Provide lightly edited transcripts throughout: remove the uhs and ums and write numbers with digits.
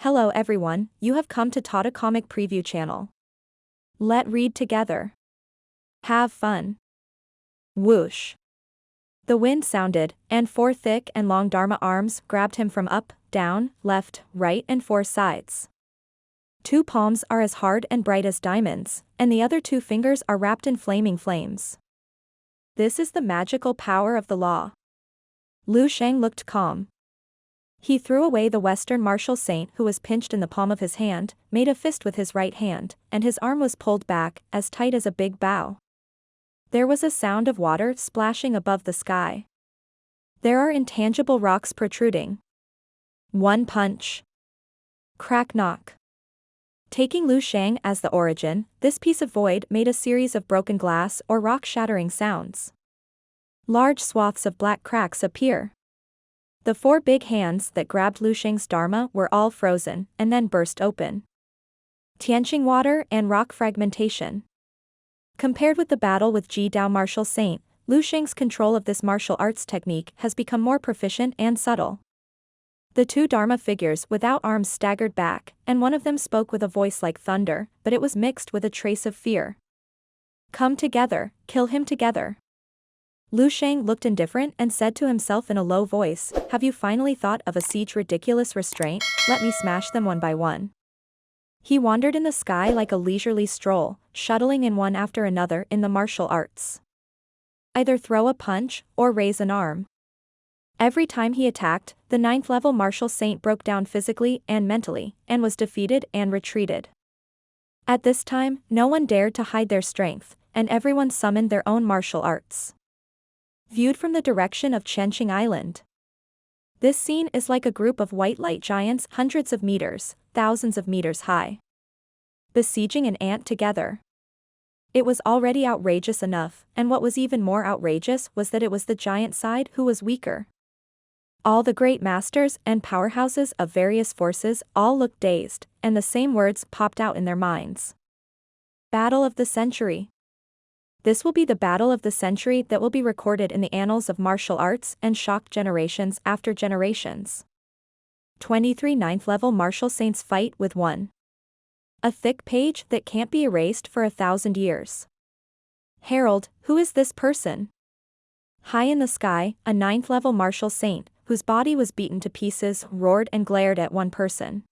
Hello everyone, you have come to Tata Comic Preview channel. Let read together. Have fun. Whoosh. The wind sounded, and four thick and long Dharma arms grabbed him from up, down, left, right and four sides. Two palms are as hard and bright as diamonds, and the other two fingers are wrapped in flaming flames. This is the magical power of the law. Sheng looked calm. He threw away the Western martial saint who was pinched in the palm of his hand, made a fist with his right hand, and his arm was pulled back, as tight as a big bow. There was a sound of water splashing above the sky. There are intangible rocks protruding. One punch. Crack knock. Taking Sheng as the origin, this piece of void made a series of broken glass or rock-shattering sounds. Large swaths of black cracks appear. The four big hands that grabbed Sheng's dharma were all frozen, and then burst open. Tianqing water and rock fragmentation. Compared with the battle with Ji Dao martial saint, Sheng's control of this martial arts technique has become more proficient and subtle. The two dharma figures without arms staggered back, and one of them spoke with a voice like thunder, but it was mixed with a trace of fear. Come together, kill him together. Sheng looked indifferent and said to himself in a low voice, have you finally thought of a siege ridiculous restraint? Let me smash them one by one. He wandered in the sky like a leisurely stroll, shuttling in one after another in the martial arts. Either throw a punch, or raise an arm. Every time he attacked, the 9th level martial saint broke down physically and mentally, and was defeated and retreated. At this time, no one dared to hide their strength, and everyone summoned their own martial arts. Viewed from the direction of Chenqing Island. This scene is like a group of white light giants hundreds of meters, thousands of meters high. Besieging an ant together. It was already outrageous enough, and what was even more outrageous was that it was the giant side who was weaker. All the great masters and powerhouses of various forces all looked dazed, and the same words popped out in their minds. Battle of the century. This will be the battle of the century that will be recorded in the annals of martial arts and shock generations after generations. 23 9th level martial saints fight with one. A thick page that can't be erased for 1,000 years. Herald, who is this person? High in the sky, a 9th level martial saint, whose body was beaten to pieces, roared and glared at one person.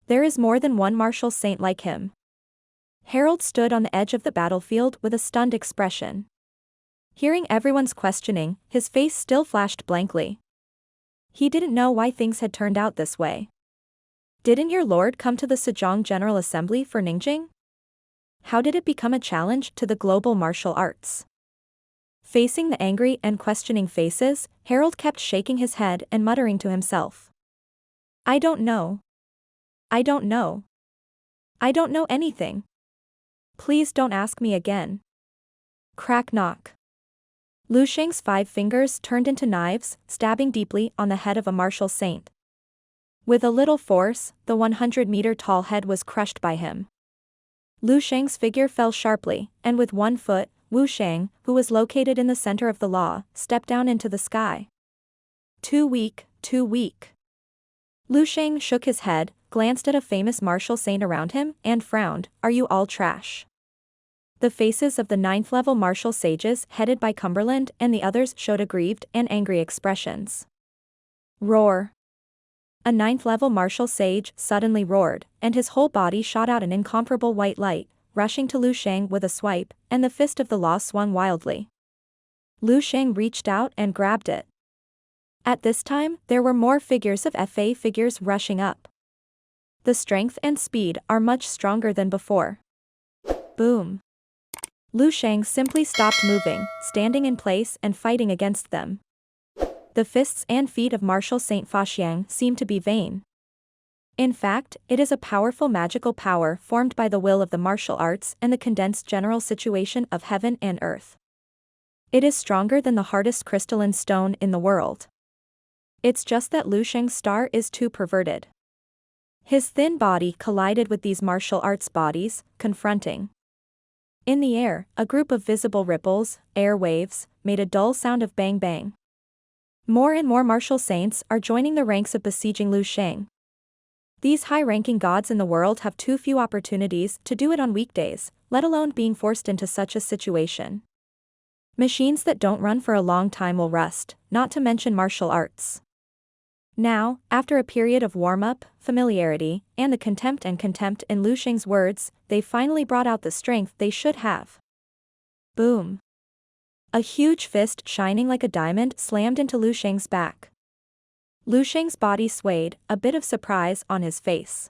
There is more than one martial saint like him. Harold stood on the edge of the battlefield with a stunned expression. Hearing everyone's questioning, his face still flashed blankly. He didn't know why things had turned out this way. Didn't your lord come to the Sejong General Assembly for Ningjing? How did it become a challenge to the global martial arts? Facing the angry and questioning faces, Harold kept shaking his head and muttering to himself. I don't know. I don't know. I don't know anything. Please don't ask me again. Crack knock. Sheng's 5 fingers turned into knives, stabbing deeply on the head of a martial saint. With a little force, the 100-meter-tall head was crushed by him. Sheng's figure fell sharply, and with one foot, Sheng, who was located in the center of the law, stepped down into the sky. Too weak, too weak. Sheng shook his head, glanced at a famous martial saint around him, and frowned, are you all trash? The faces of the 9th level martial sages headed by Cumberland and the others showed aggrieved and angry expressions. Roar. A 9th level martial sage suddenly roared, and his whole body shot out an incomparable white light, rushing to Sheng with a swipe, and the fist of the law swung wildly. Sheng reached out and grabbed it. At this time, there were more figures of FA figures rushing up. The strength and speed are much stronger than before. Boom. Sheng simply stopped moving, standing in place and fighting against them. The fists and feet of martial Saint Faxiang seem to be vain. In fact, it is a powerful magical power formed by the will of the martial arts and the condensed general situation of heaven and earth. It is stronger than the hardest crystalline stone in the world. It's just that Sheng's star is too perverted. His thin body collided with these martial arts bodies, confronting. In the air, a group of visible ripples, air waves, made a dull sound of bang bang. More and more martial saints are joining the ranks of besieging Sheng. These high-ranking gods in the world have too few opportunities to do it on weekdays, let alone being forced into such a situation. Machines that don't run for a long time will rust, not to mention martial arts. Now, after a period of warm-up, familiarity, and the contempt in Lu Sheng's words, they finally brought out the strength they should have. Boom. A huge fist shining like a diamond slammed into Lu Sheng's back. Lu Sheng's body swayed, a bit of surprise on his face.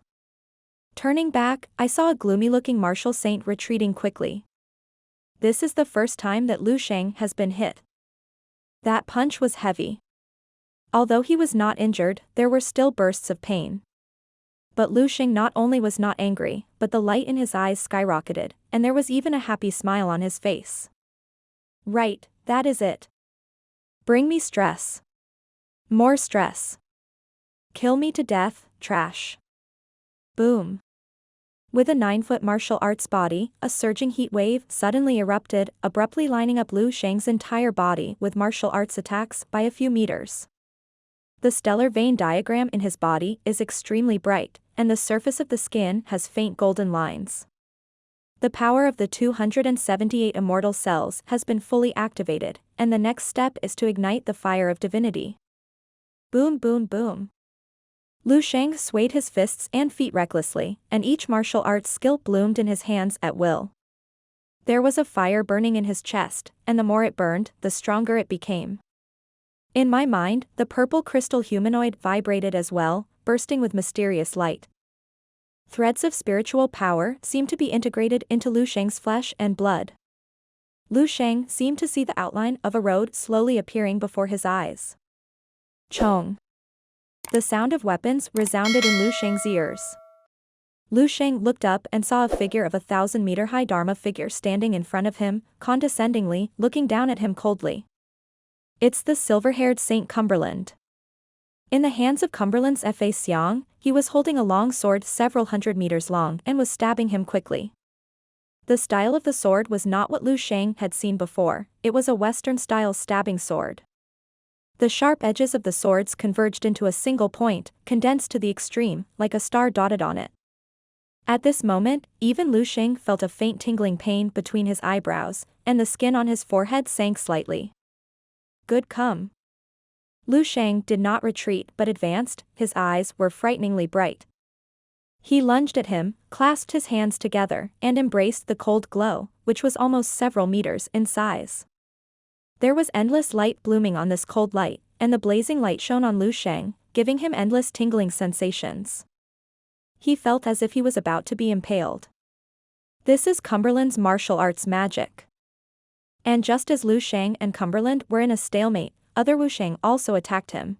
Turning back, I saw a gloomy-looking martial saint retreating quickly. This is the first time that Lu Sheng has been hit. That punch was heavy. Although he was not injured, there were still bursts of pain. But Lu Sheng not only was not angry, but the light in his eyes skyrocketed, and there was even a happy smile on his face. Right, that is it. Bring me stress. More stress. Kill me to death, trash. Boom. With a 9-foot martial arts body, a surging heat wave suddenly erupted, abruptly lining up Lu Sheng's entire body with martial arts attacks by a few meters. The stellar vein diagram in his body is extremely bright, and the surface of the skin has faint golden lines. The power of the 278 immortal cells has been fully activated, and the next step is to ignite the fire of divinity. Boom boom boom. Lu Sheng swayed his fists and feet recklessly, and each martial arts skill bloomed in his hands at will. There was a fire burning in his chest, and the more it burned, the stronger it became. In my mind, the purple crystal humanoid vibrated as well, bursting with mysterious light. Threads of spiritual power seemed to be integrated into Lu Sheng's flesh and blood. Lu Sheng seemed to see the outline of a road slowly appearing before his eyes. Chong. The sound of weapons resounded in Lu Sheng's ears. Lu Sheng looked up and saw a figure of 1,000-meter-high Dharma figure standing in front of him, condescendingly, looking down at him coldly. It's the silver-haired Saint Cumberland. In the hands of Cumberland's Fa Xiang, he was holding a long sword several hundred meters long and was stabbing him quickly. The style of the sword was not what Lu Sheng had seen before, it was a Western-style stabbing sword. The sharp edges of the swords converged into a single point, condensed to the extreme, like a star dotted on it. At this moment, even Lu Sheng felt a faint tingling pain between his eyebrows, and the skin on his forehead sank slightly. Good come. Lu Sheng did not retreat but advanced, his eyes were frighteningly bright. He lunged at him, clasped his hands together, and embraced the cold glow, which was almost several meters in size. There was endless light blooming on this cold light, and the blazing light shone on Lu Sheng, giving him endless tingling sensations. He felt as if he was about to be impaled. This is Cumberland's martial arts magic. And just as Lu Sheng and Cumberland were in a stalemate, other Wu Sheng also attacked him.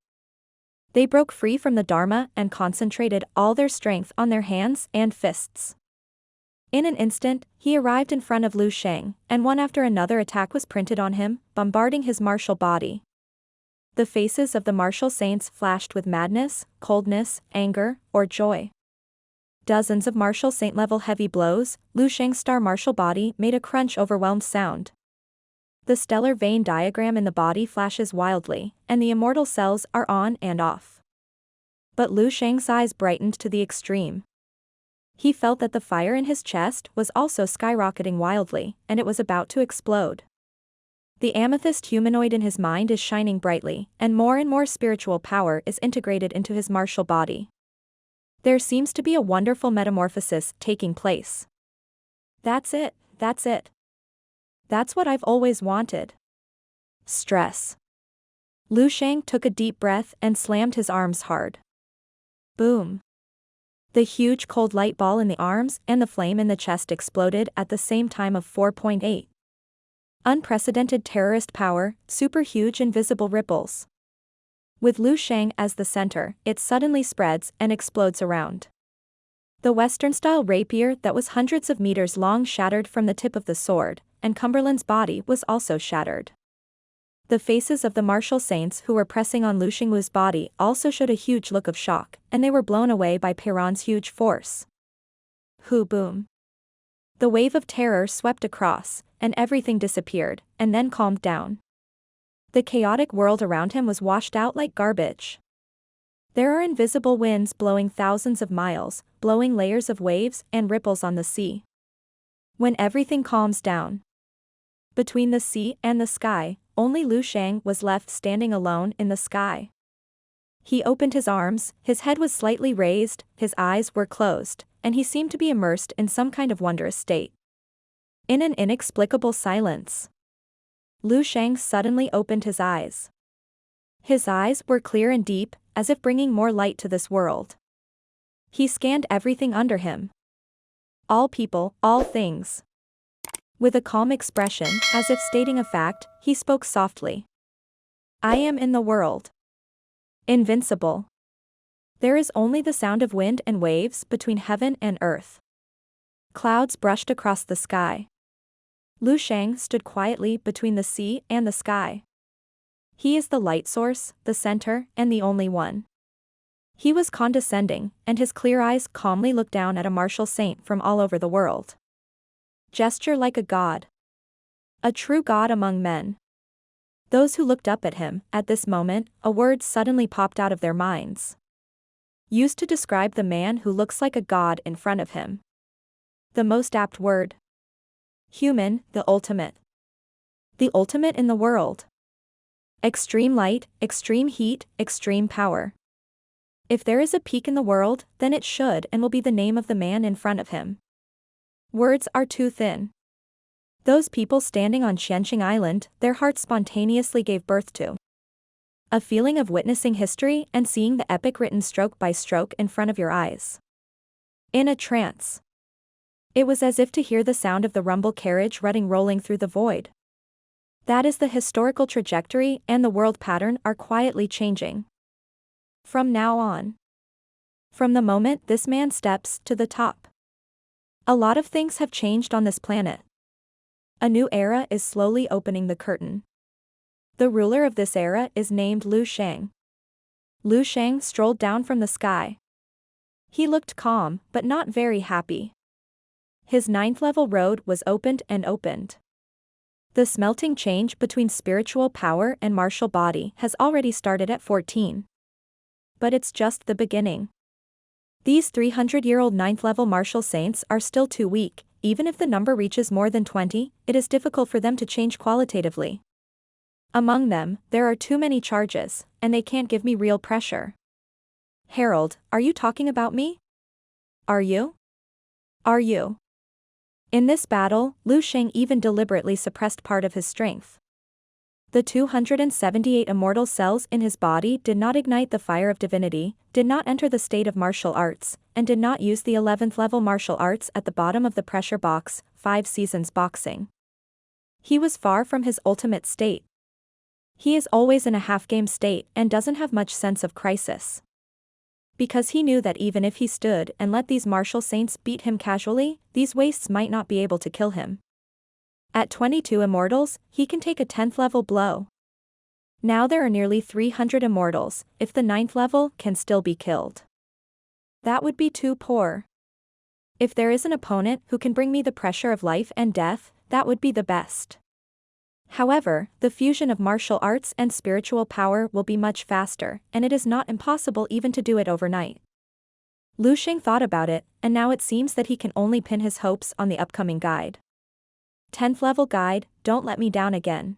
They broke free from the Dharma and concentrated all their strength on their hands and fists. In an instant, he arrived in front of Lu Sheng, and one after another attack was printed on him, bombarding his martial body. The faces of the martial saints flashed with madness, coldness, anger, or joy. Dozens of martial saint-level heavy blows, Lu Sheng's star martial body made a crunch-overwhelmed sound. The stellar vein diagram in the body flashes wildly, and the immortal cells are on and off. But Lu Sheng's eyes brightened to the extreme. He felt that the fire in his chest was also skyrocketing wildly, and it was about to explode. The amethyst humanoid in his mind is shining brightly, and more spiritual power is integrated into his martial body. There seems to be a wonderful metamorphosis taking place. That's it, that's it. That's what I've always wanted. Stress. Lu Sheng took a deep breath and slammed his arms hard. Boom. The huge cold light ball in the arms and the flame in the chest exploded at the same time of 4.8. Unprecedented terrorist power, super huge invisible ripples. With Lu Sheng as the center, it suddenly spreads and explodes around. The Western-style rapier that was hundreds of meters long shattered from the tip of the sword, and Cumberland's body was also shattered. The faces of the martial saints who were pressing on Lu Shengwu's body also showed a huge look of shock, and they were blown away by Perron's huge force. Hu boom. The wave of terror swept across, and everything disappeared, and then calmed down. The chaotic world around him was washed out like garbage. There are invisible winds blowing thousands of miles, blowing layers of waves and ripples on the sea. When everything calms down. Between the sea and the sky, only Lu Sheng was left standing alone in the sky. He opened his arms, his head was slightly raised, his eyes were closed, and he seemed to be immersed in some kind of wondrous state. In an inexplicable silence, Lu Sheng suddenly opened his eyes. His eyes were clear and deep, as if bringing more light to this world. He scanned everything under him. All people, all things. With a calm expression, as if stating a fact, he spoke softly. I am in the world. Invincible. There is only the sound of wind and waves between heaven and earth. Clouds brushed across the sky. Lu Sheng stood quietly between the sea and the sky. He is the light source, the center, and the only one. He was condescending, and his clear eyes calmly looked down at a martial saint from all over the world. Gesture like a god. A true god among men. Those who looked up at him, at this moment, a word suddenly popped out of their minds. Used to describe the man who looks like a god in front of him. The most apt word. Human, the ultimate. The ultimate in the world. Extreme light, extreme heat, extreme power. If there is a peak in the world, then it should and will be the name of the man in front of him. Words are too thin. Those people standing on Shenzhen Island, their hearts spontaneously gave birth to a feeling of witnessing history and seeing the epic written stroke by stroke in front of your eyes. In a trance. It was as if to hear the sound of the rumble carriage rolling through the void. That is the historical trajectory, and the world pattern are quietly changing. From now on. From the moment this man steps to the top. A lot of things have changed on this planet. A new era is slowly opening the curtain. The ruler of this era is named Lu Sheng. Lu Sheng strolled down from the sky. He looked calm, but not very happy. His 9th level road was opened and opened. The smelting change between spiritual power and martial body has already started at 14. But it's just the beginning. These 300-year-old 9th level martial saints are still too weak. Even if the number reaches more than 20, it is difficult for them to change qualitatively. Among them, there are too many charges, and they can't give me real pressure. Harold, are you talking about me? Are you? Are you? In this battle, Lu Sheng even deliberately suppressed part of his strength. The 278 immortal cells in his body did not ignite the fire of divinity, did not enter the state of martial arts, and did not use the 11th level martial arts at the bottom of the pressure box, 5 seasons boxing. He was far from his ultimate state. He is always in a half-game state and doesn't have much sense of crisis. Because he knew that even if he stood and let these martial saints beat him casually, these wastes might not be able to kill him. At 22 immortals, he can take a 10th level blow. Now there are nearly 300 immortals, if the 9th level can still be killed. That would be too poor. If there is an opponent who can bring me the pressure of life and death, that would be the best. However, the fusion of martial arts and spiritual power will be much faster, and it is not impossible even to do it overnight. Lu Sheng thought about it, and now it seems that he can only pin his hopes on the upcoming guide. 10th level guide, don't let me down again.